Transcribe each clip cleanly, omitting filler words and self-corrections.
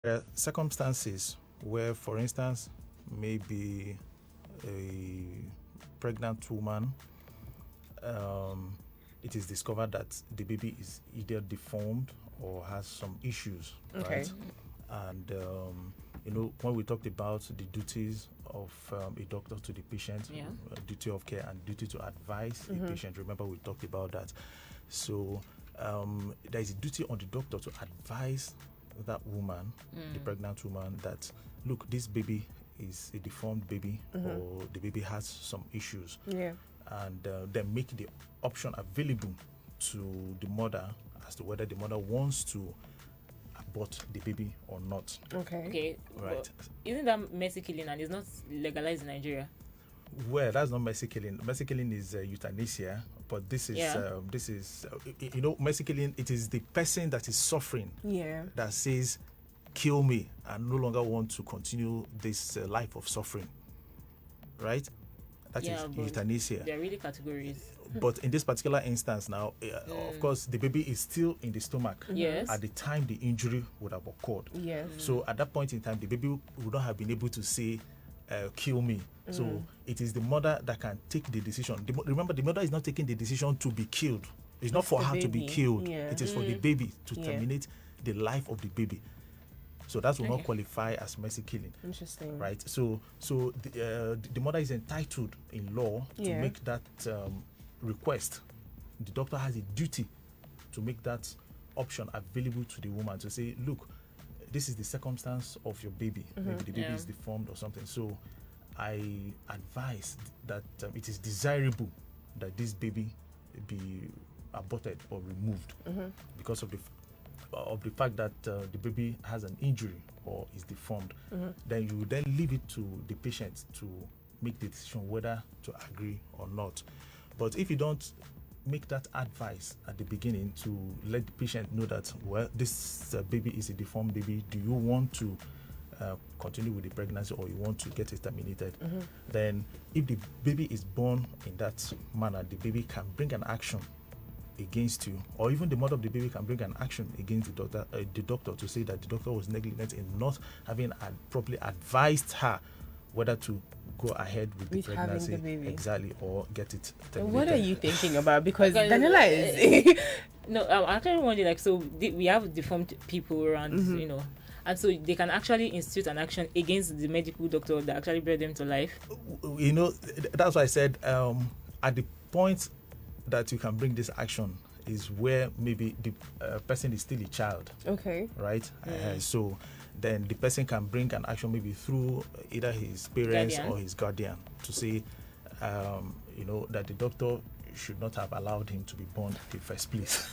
There are circumstances where, for instance, maybe a pregnant woman, um, it is discovered that the baby is either deformed or has some issues, Okay. right? And when we talked about the duties of a doctor to the patient, Yeah. duty of care and duty to advise the patient. Remember, we talked about that. So there is a duty on the doctor to advise that woman, the pregnant woman, that look, this baby is a deformed baby, or the baby has some issues, Yeah. and then make the option available to the mother as to whether the mother wants to abort the baby or not. Okay. Okay. Right. But isn't that mercy killing and it's not legalized in Nigeria? Well, that's not mercy killing. Mercy killing is euthanasia, but this is Yeah. mercy killing. It is the person that is suffering Yeah. that says, "Kill me," and no longer want to continue this life of suffering. Right? That is Yeah, but euthanasia. There are really categories. But in this particular instance now, of course, the baby is still in the stomach Yes. at the time the injury would have occurred. Yes. So at that point in time, the baby would not have been able to say, "Kill me." So it is the mother that can take the decision. Remember, the mother is not taking the decision to be killed. It's not for the her to be baby. killed. Yeah. It is for the baby to Yeah. terminate the life of the baby. So that will not Okay. qualify as mercy killing. Interesting. Right. So the mother is entitled in law to Yeah. make that request. The doctor has a duty to make that option available to the woman to say, look, this is the circumstance of your baby. Maybe the baby Yeah. is deformed or something. So I advise that it is desirable that this baby be aborted or removed because of the fact that the baby has an injury or is deformed. Then you then leave it to the patient to make the decision whether to agree or not. But if you don't make that advice at the beginning to let the patient know that, well, this baby is a deformed baby, do you want to continue with the pregnancy or you want to get it terminated? Then if the baby is born in that manner, the baby can bring an action against you, or even the mother of the baby can bring an action against the doctor to say that the doctor was negligent in not having properly advised her whether to go ahead with the With having pregnancy, the baby. exactly, or get it terminated. What are you thinking about? Because Because, Daniela is. No, I'm actually wondering, like, so we have deformed people around, and so they can actually institute an action against the medical doctor that actually brought them to life. That's why I said at the point that you can bring this action is where maybe the person is still a child, Okay. right? So then the person can bring an action maybe through either his parents Guardian. or his guardian to say, that the doctor should not have allowed him to be born in the first place.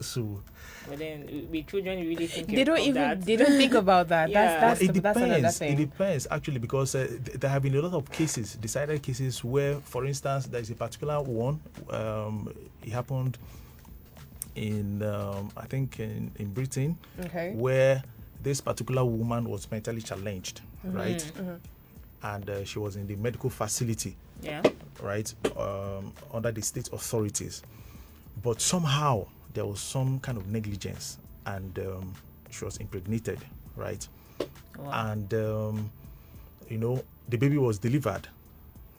So But then, with children, you really think They don't of even. that. They don't think about that. Yeah. That's it that's another depends. It thing. depends actually, because there have been a lot of cases, decided cases, where, for instance, there is a particular one. It happened in I think in Britain, Okay. where this particular woman was mentally challenged, right? And she was in the medical facility, Yeah. right, under the state authorities. But somehow there was some kind of negligence, and she was impregnated, right? Wow. And the baby was delivered,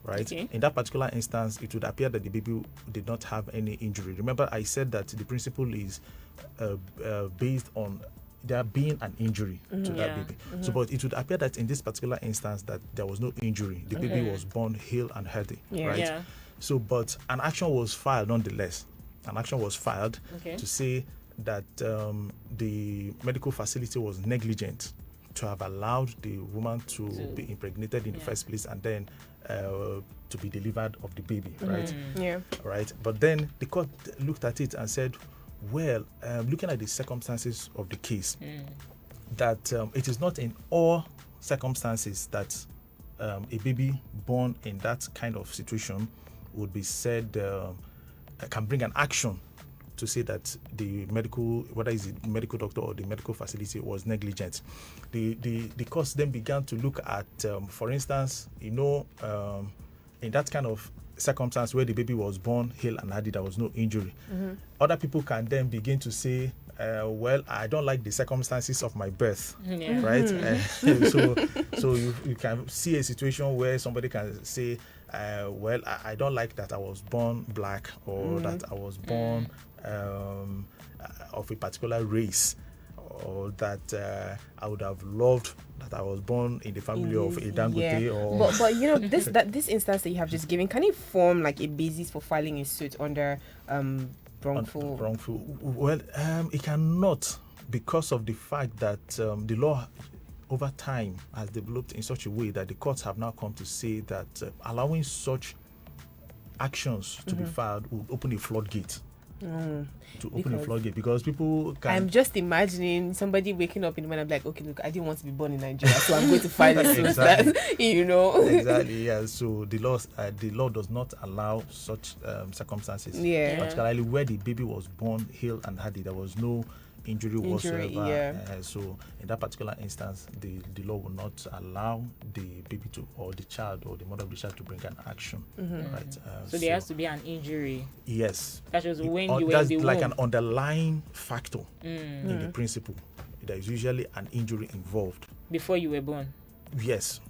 right? Okay. In that particular instance, it would appear that the baby did not have any injury. Remember, I said that the principle is based on there being an injury to that Yeah. baby. So, but it would appear that in this particular instance that there was no injury. The baby was born hale and healthy, Yeah. right? Yeah. So, but an action was filed nonetheless. An action was filed Okay. to say that the medical facility was negligent to have allowed the woman to be impregnated in the first place, and then to be delivered of the baby, right? Yeah. Right. But then the court looked at it and said, well, looking at the circumstances of the case, that it is not in all circumstances that a baby born in that kind of situation would be said can bring an action to say that the medical, whether it's the medical doctor or the medical facility, was negligent. The courts then began to look at, for instance, in that kind of circumstance where the baby was born hale and healthy, there was no injury. Other people can then begin to say, well, I don't like the circumstances of my birth, Yeah. right? So you can see a situation where somebody can say, well, I don't like that I was born black, or that I was born of a particular race, or that I would have loved that I was born in the family of a Dangote, or but you know, this instance that you have just given, can it form like a basis for filing a suit under wrongful? wrongful. Well, it cannot, because of the fact that the law over time has developed in such a way that the courts have now come to say that allowing such actions to be filed would open a floodgate. Because people can. I'm just imagining somebody waking up in the morning and be like, okay, look, I didn't want to be born in Nigeria, so I'm going to file a suit. Exactly. That, you know. Exactly, yeah. So the law does not allow such circumstances. Yeah. Particularly where the baby was born hale and hearty, there was no injury whatsoever. yeah. So in that particular instance, the law will not allow the baby to, or the child, or the mother of the child, to bring an action. Right. So there has to be an injury. Yes. That was when you were that's in the like womb. an underlying factor in the principle. There is usually an injury involved. Before you were born. Yes,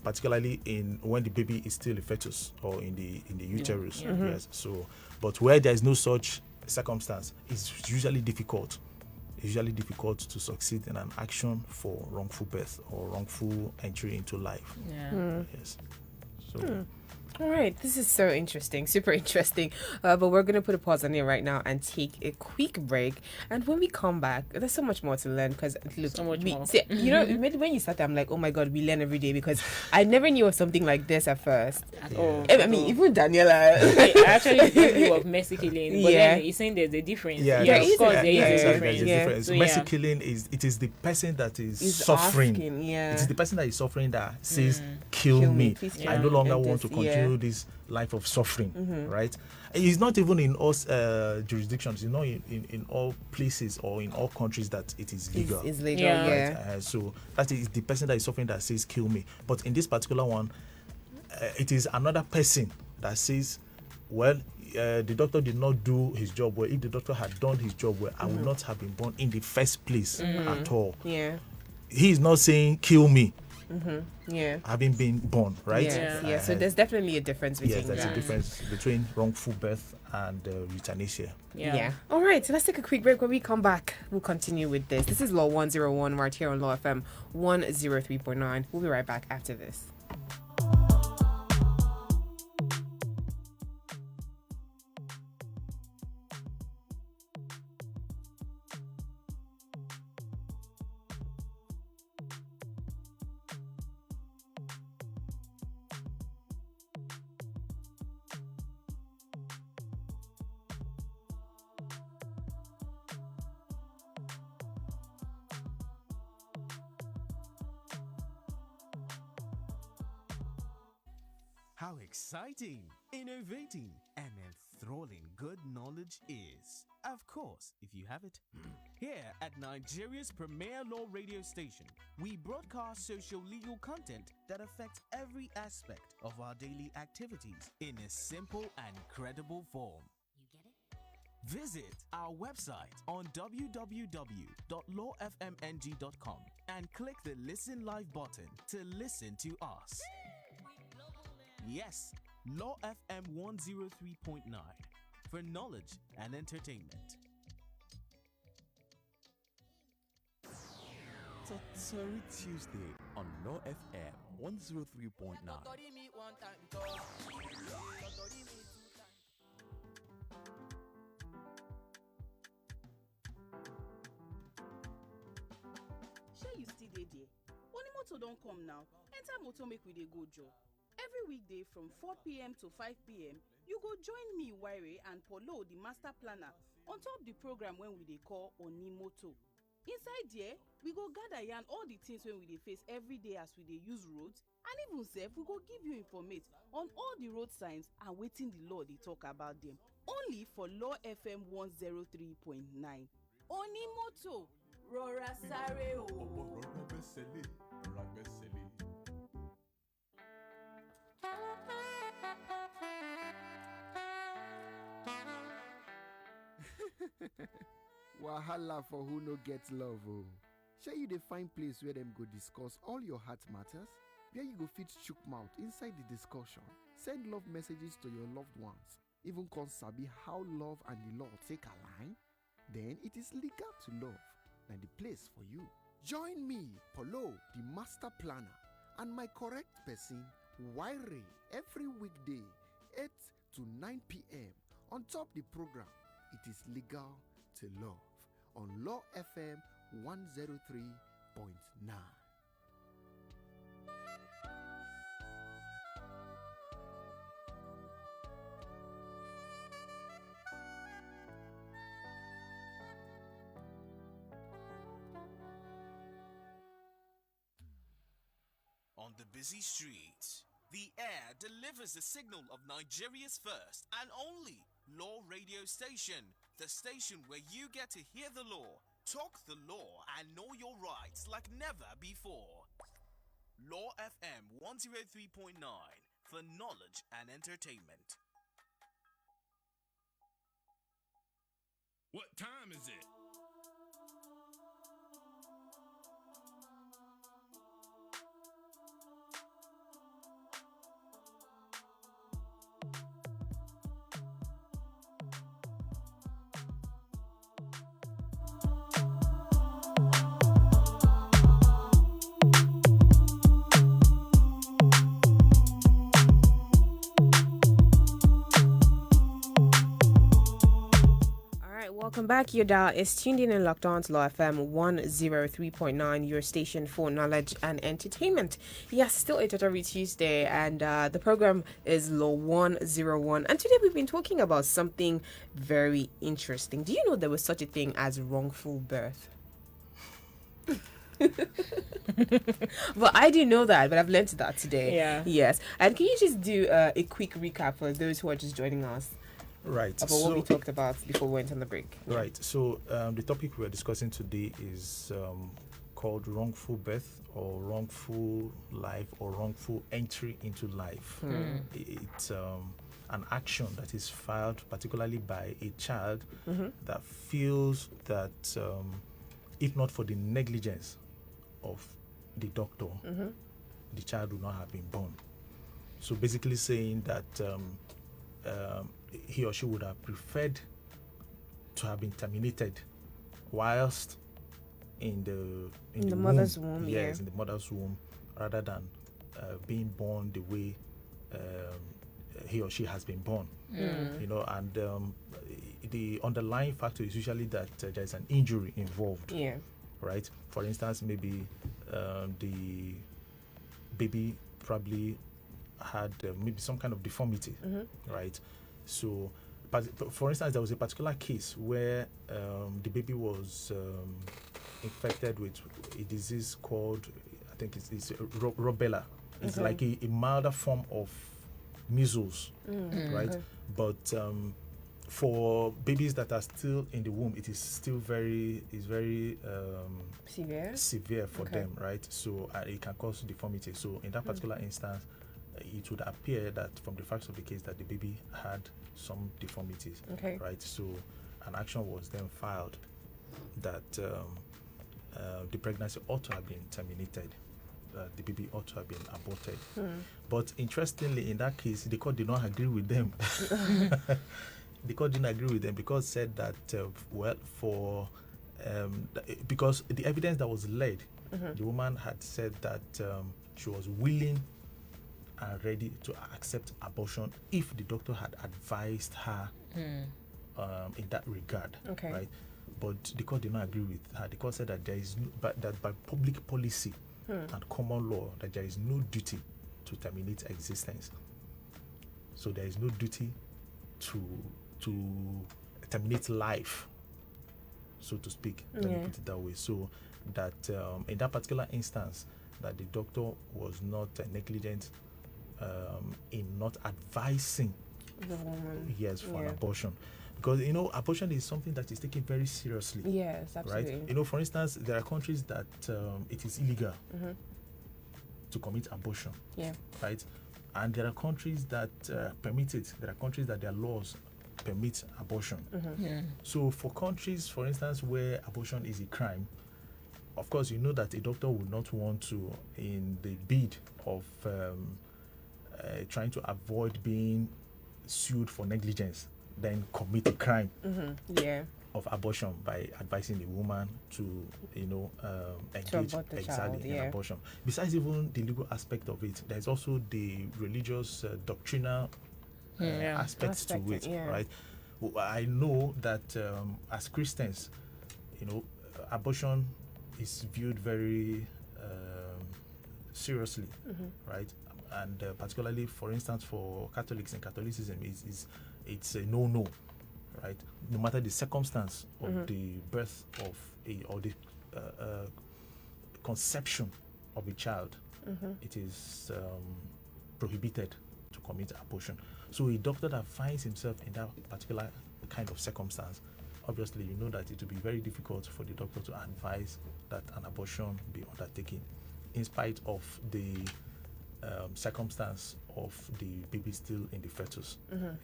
particularly in when the baby is still a fetus or in the uterus. Yes. So, but where there is no such circumstance, it's usually difficult. It's usually difficult to succeed in an action for wrongful birth or wrongful entry into life. Yeah. Yes. So. All right, this is so interesting, super interesting. But we're going to put a pause on it right now and take a quick break. And when we come back, there's so much more to learn. Because look, So much more. see, you know, when you started, I'm like, oh my God, we learn every day, because I never knew of something like this at first. At all. I mean, even Daniela. I actually knew of mercy killing, but Yeah. then he's saying there's a difference. Yeah, Yeah, there's- of course, there is a exactly, difference. there's a Yeah. difference. So, Mercy yeah. killing it is the person that is Is suffering. asking, yeah. It is the person that is suffering that says, kill Kill me, me. please kill I no me. longer And want to this, continue this life of suffering, right? It's not even in all jurisdictions, you know, in all places or in all countries that it is legal. It's legal, Yeah. yeah. Right? So that is the person that is suffering that says, kill me. But in this particular one, it is another person that says, well, the doctor did not do his job well. If the doctor had done his job well, I would not have been born in the first place at all. Yeah. He is not saying, kill me, Yeah. having been born, right? Yes, yeah. So there's definitely a difference between Yes, there's that. a difference between wrongful birth and euthanasia. Yeah. All right. So let's take a quick break. When we come back, we'll continue with this. This is Law 101 right here on Law FM 103.9. We'll be right back after this. How exciting, innovating, and enthralling good knowledge is. Of course, if you have it. Here at Nigeria's premier law radio station, we broadcast social-legal content that affects every aspect of our daily activities in a simple and credible form. Visit our website on www.lawfmng.com and click the Listen Live button to listen to us. Yes, Law FM 103.9 for knowledge and entertainment. Sorry Tuesday on Law FM 103.9. Shey you still dey there? Only motor don come now. Enter motor make we dey go job. Every weekday from 4 p.m. to 5 p.m, you go join me, Waire, and Polo, the master planner, on top the program when we dey call Oni Moto. Inside there, we go gather yarn all the things wey we dey face every day as we dey use roads, and even sef we go give you informate on all the road signs and wetin the law dey talk about them. Only for Law FM 103.9. Oni Moto, rọra sáré o. Wahala for who no get love, oh. Shall you dey find place where them go discuss all your heart matters? Where you go fit chook mouth inside the discussion, send love messages to your loved ones, even con sabi how love and the law take align? Then it is legal to love, na the place for you. Join me, Polo, the master planner, and my correct person, Waire, every weekday, 8 to 9 p.m. on top the program, It is Legal to Love, on Law FM 103.9. On the busy streets, the air delivers the signal of Nigeria's first and only law radio station. The station where you get to hear the law, talk the law, and know your rights like never before. Law FM 103.9 for knowledge and entertainment. What time is it? Welcome back. Your dial is tuned in and locked on to Law FM 103.9, your station for knowledge and entertainment. Yes, still a Tottery Tuesday, and the program is Law 101. And today we've been talking about something very interesting. Do you know there was such a thing as wrongful birth? Well, I didn't know that, but I've learned that today. Yeah. Yes. And can you just do a quick recap for those who are just joining us? Right. About what we talked about before we went on the break. Right. So the topic we're discussing today is called wrongful birth, or wrongful life, or wrongful entry into life. It's an action that is filed particularly by a child that feels that if not for the negligence of the doctor, the child would not have been born. So basically saying that he or she would have preferred to have been terminated whilst in the mother's womb. Yes, in the mother's womb, rather than being born the way he or she has been born. You know, and the underlying factor is usually that there is an injury involved. Yeah. Right. For instance, maybe the baby probably had maybe some kind of deformity. Right. So, but for instance, there was a particular case where the baby was infected with a disease called, I think it's rubella. It's like a milder form of measles, right? But for babies that are still in the womb, it is still very severe for them, right? So it can cause deformity. So in that particular instance, it would appear that from the facts of the case that the baby had some deformities, right? So an action was then filed that the pregnancy ought to have been terminated, the baby ought to have been aborted. But interestingly, in that case, the court did not agree with them. The court didn't agree with them because it said that, because the evidence that was led, the woman had said that she was willing and ready to accept abortion if the doctor had advised her in that regard, right? But the court did not agree with her. The court said that there is that by public policy and common law, that there is no duty to terminate existence. So there is no duty to terminate life, so to speak. Let me put it that way. So that in that particular instance, that the doctor was not negligent in not advising the woman, for an abortion, because abortion is something that is taken very seriously. Yes, absolutely. Right. For instance, there are countries that it is illegal to commit abortion. Yeah. Right. And there are countries that permit it. There are countries that their laws permit abortion. Yeah. So for countries, for instance, where abortion is a crime, of course, you know that a doctor would not want to, in the bid of trying to avoid being sued for negligence, then commit a crime Yeah. of abortion by advising the woman to, engage abort the exactly child, in yeah. abortion. Besides even the legal aspect of it, there's also the religious doctrinal Yeah. aspects to Aspect, it, yeah. right? I know that as Christians, abortion is viewed very seriously, right? And particularly, for instance, for Catholics and Catholicism, it's a no-no, right? No matter the circumstance of the birth of or the conception of a child, it is prohibited to commit abortion. So a doctor that finds himself in that particular kind of circumstance, obviously you know that it will be very difficult for the doctor to advise that an abortion be undertaken, in spite of the circumstance of the baby still in the fetus.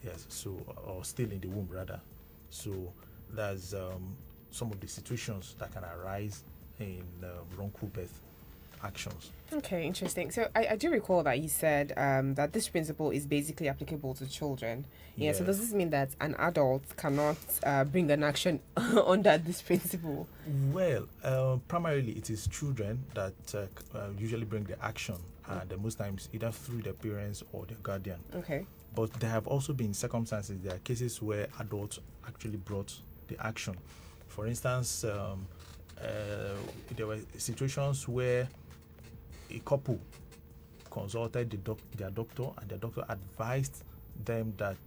Yes, so or still in the womb rather. So there's some of the situations that can arise in wrongful birth actions. Okay, interesting. So I do recall that you said that this principle is basically applicable to children. Yeah. So does this mean that an adult cannot bring an action under this principle? Well, primarily it is children that usually bring the action, and most times either through their parents or their guardian. Okay. But there have also been circumstances, there are cases where adults actually brought the action. For instance, there were situations where a couple consulted their doctor, and the doctor advised them that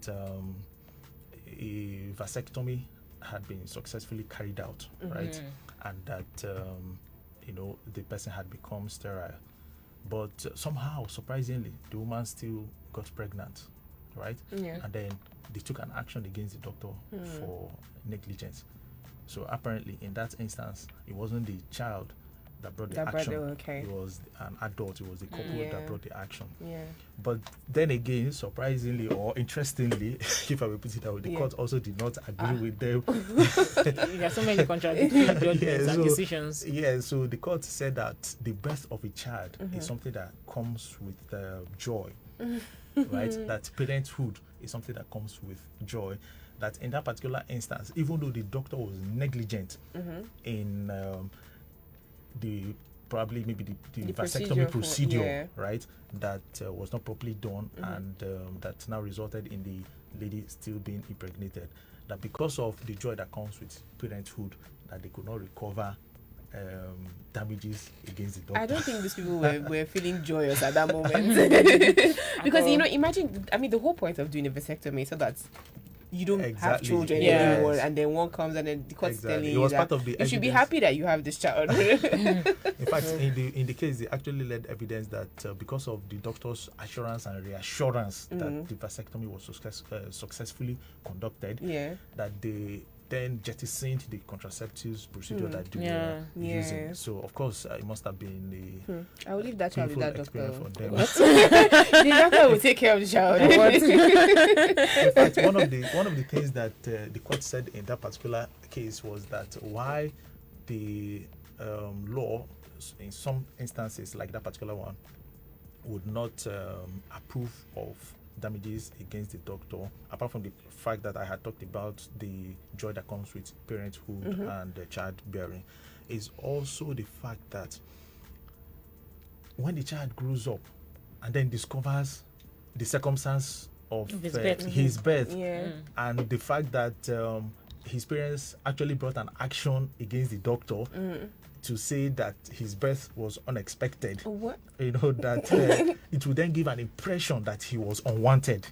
a vasectomy had been successfully carried out, right? And that the person had become sterile. But somehow, surprisingly, the woman still got pregnant, right? Yeah. And then they took an action against the doctor for negligence. So apparently, in that instance, it wasn't the child that brought the action. Okay. It was an adult. It was the couple that brought the action. Yeah. But then again, surprisingly or interestingly, if I will put it that way, the court also did not agree with them. There are so many contradictory judgments and decisions. Yeah, so the court said that the birth of a child is something that comes with joy, right? That parenthood is something that comes with joy. That in that particular instance, even though the doctor was negligent in the vasectomy procedure, right, that was not properly done, and that now resulted in the lady still being impregnated, that because of the joy that comes with parenthood, that they could not recover damages against the doctor. I don't think these people were feeling joyous at that moment. Because, imagine, the whole point of doing a vasectomy is so that you don't have children anymore, and then one comes and then the court's telling you that you should be happy that you have this child. In fact, in the case, they actually led evidence that because of the doctor's assurance and reassurance that the vasectomy was successfully conducted, that they then jettisoned the contraceptives procedure that they were using. So, of course, it must have been I will leave that child with that doctor. For them. The doctor will take care of the child. In fact, one of the things that the court said in that particular case was that why the law, in some instances like that particular one, would not approve of damages against the doctor, apart from the fact that I had talked about the joy that comes with parenthood and childbearing, is also the fact that when the child grows up and then discovers the circumstance of his birth, and the fact that his parents actually brought an action against the doctor to say that his birth was unexpected. What? That it would then give an impression that he was unwanted.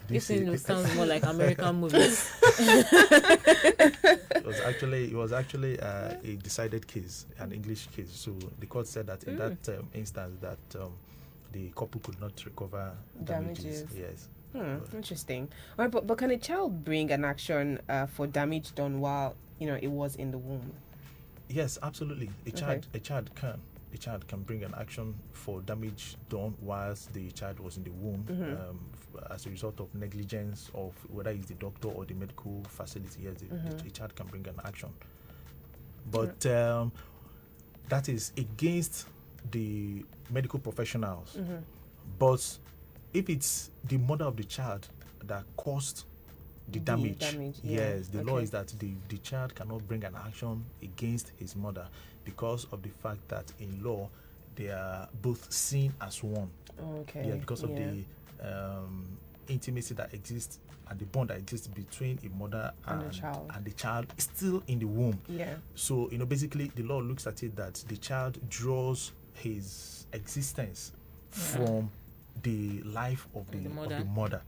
This sounds more like American movies. It was actually a decided case, an English case. So the court said that in that instance that the couple could not recover damages. Yes. Interesting. All right, but can a child bring an action for damage done while it was in the womb? Yes, absolutely. A child can. the child can bring an action for damage done whilst the child was in the womb, as a result of negligence of whether it's the doctor or the medical facility. Yes, the child can bring an action. But that is against the medical professionals. But if it's the mother of the child that caused the damage, yes, the law is that the child cannot bring an action against his mother because of the fact that in law they are both seen as one. Yeah, because of the intimacy that exists and the bond that exists between a mother and the child is still in the womb. Yeah. So, basically the law looks at it that the child draws his existence from the life of the mother.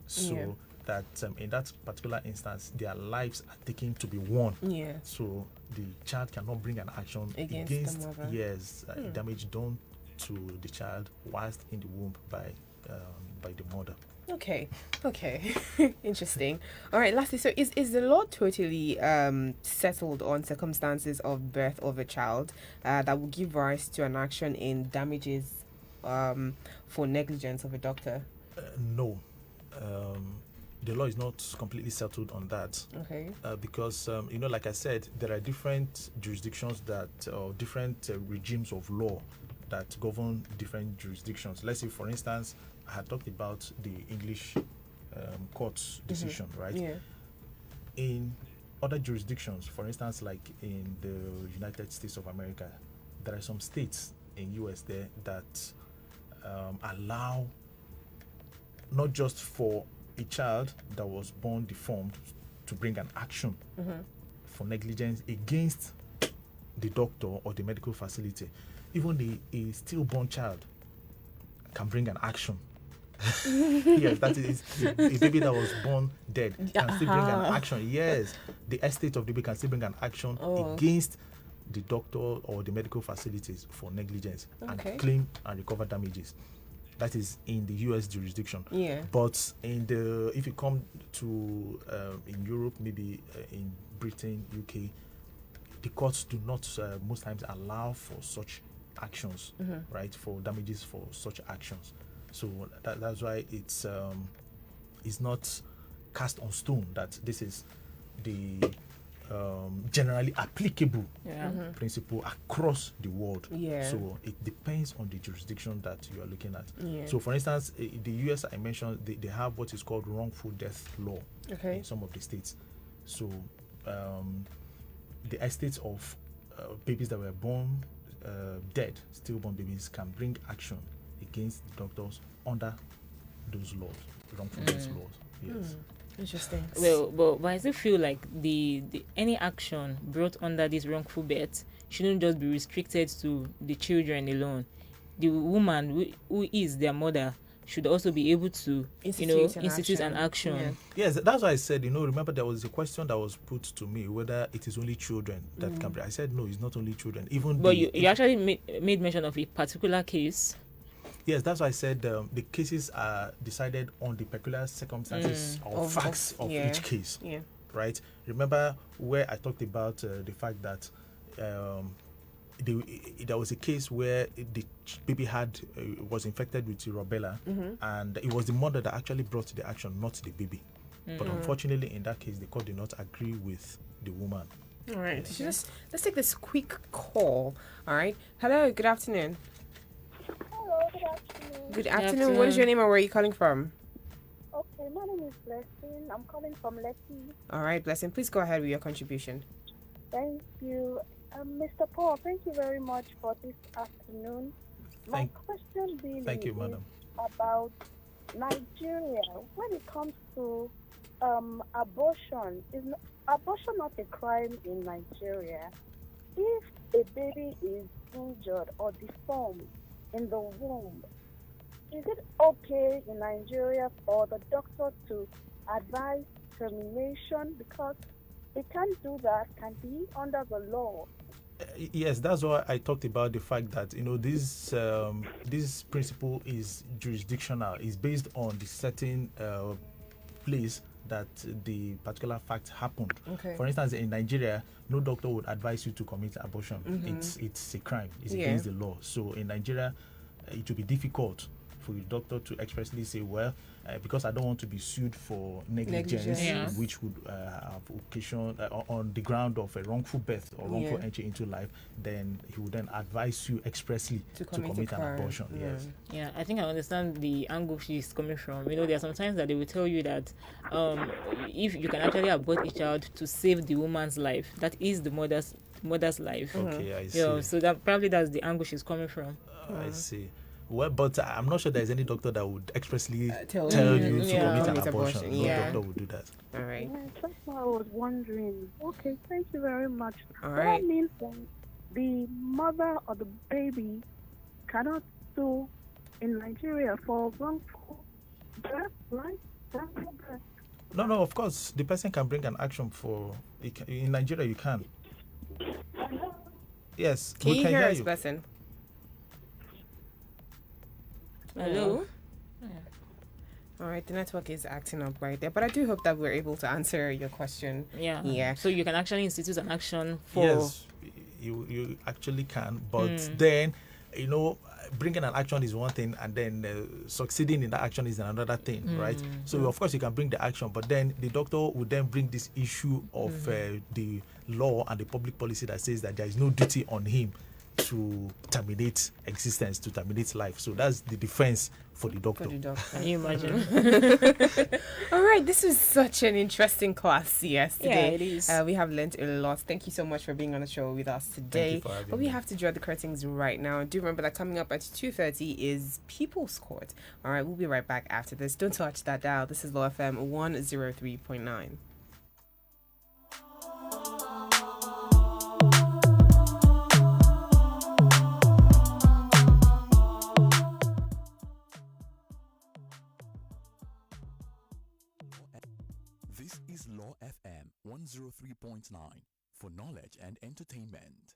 So that in that particular instance, their lives are taken to be one. Yeah. So the child cannot bring an action against the mother. Yes, damage done to the child whilst in the womb by the mother. Okay. Interesting. All right, lastly, so is the law totally settled on circumstances of birth of a child that will give rise to an action in damages for negligence of a doctor? No. The law is not completely settled on that. Okay. Because, like I said, there are different jurisdictions or different regimes of law that govern different jurisdictions. Let's say, for instance, I had talked about the English court's decision, right? Yeah. In other jurisdictions, for instance, like in the United States of America, there are some states in US there that allow not just for a child that was born deformed to bring an action for negligence against the doctor or the medical facility. Even a stillborn child can bring an action. Yes, that is a baby that was born dead can still bring an action. Yes, the estate of the baby can still bring an action against the doctor or the medical facilities for negligence and claim and recover damages. That is in the US jurisdiction. Yeah. But if you come to in Europe, maybe in Britain, UK, the courts do not most times allow for such actions, right? For damages for such actions. So that's why it's not cast on stone that this is the generally applicable principle across the world. Yeah. So it depends on the jurisdiction that you are looking at. Yeah. So for instance, the US I mentioned, they have what is called wrongful death law in some of the states. So the estates of babies that were born dead, stillborn babies, can bring action against the doctors under those laws, wrongful death laws. Yes. Interesting. Well, but I still feel like the any action brought under this wrongful birth shouldn't just be restricted to the children alone. The woman who is their mother should also be able to institute an action. Yeah. Yes, that's why I said, remember there was a question that was put to me whether it is only children that can be. I said no, it's not only children. But you actually made mention of a particular case. Yes, that's why I said the cases are decided on the peculiar circumstances or facts of each case. Yeah. Right? Remember where I talked about the fact that there was a case where the baby was infected with rubella, and it was the mother that actually brought the action, not the baby. But unfortunately, in that case, the court did not agree with the woman. All right. So let's take this quick call. All right. Hello. Good afternoon. Hello, good afternoon. Good afternoon. What is your name and where are you calling from? Okay, my name is Blessing. I'm calling from Letty. All right, Blessing. Please go ahead with your contribution. Thank you. Mr. Paul, thank you very much for this afternoon. My question being thank you, madam. About Nigeria. When it comes to abortion, is abortion not a crime in Nigeria? If a baby is injured or deformed in the womb, is it okay in Nigeria for the doctor to advise termination? Because they can't do that, can be under the law. Yes, that's why I talked about the fact that this principle is jurisdictional. It's based on the certain place that the particular fact happened. Okay. For instance, in Nigeria, no doctor would advise you to commit abortion. It's a crime. It's against the law. So in Nigeria, it will be difficult for the doctor to expressly say, well, because I don't want to be sued for negligence, Yeah. which would have occasion on the ground of a wrongful birth or wrongful entry into life, then he would then advise you expressly to commit an abortion. Yes. Yeah, I think I understand the angle she's coming from. You know, there are sometimes that they will tell you that if you can actually abort a child to save the woman's life, that is the mother's life. Okay, I see. Yeah, so that probably that's the angle she's coming from. I see. Well, but I'm not sure there is any doctor that would expressly tell tell you you to commit an commit abortion. abortion. No Yeah. doctor would do that. All right. Yes, that's what I was wondering. Okay, thank you very much. All So right. that means that the mother or the baby cannot sue in Nigeria for wrongful birth, right? Wrongful birth. No, of course, the person can bring an action for. In Nigeria, you can. Yes, Can we you can hear hear us, you. person? Hello? All right, the network is acting up right there, but I do hope that we're able to answer your question. Yeah. Yeah. So you can actually institute an action for. Yes, you actually can, but then bringing an action is one thing, and then succeeding in that action is another thing, right? So of course you can bring the action, but then the doctor would then bring this issue of the law and the public policy that says that there is no duty on him to terminate existence, to terminate life. So that's the defense for the doctor. Can you imagine? All right, this was such an interesting class yesterday. Yeah, it is. We have learned a lot. Thank you so much for being on the show with us today. for having But we me. have to draw the curtains right now. Do remember that coming up at 2:30 is People's Court. All right, we'll be right back after this. Don't touch that dial. This is Law FM 103.9. This is Law FM 103.9 for knowledge and entertainment.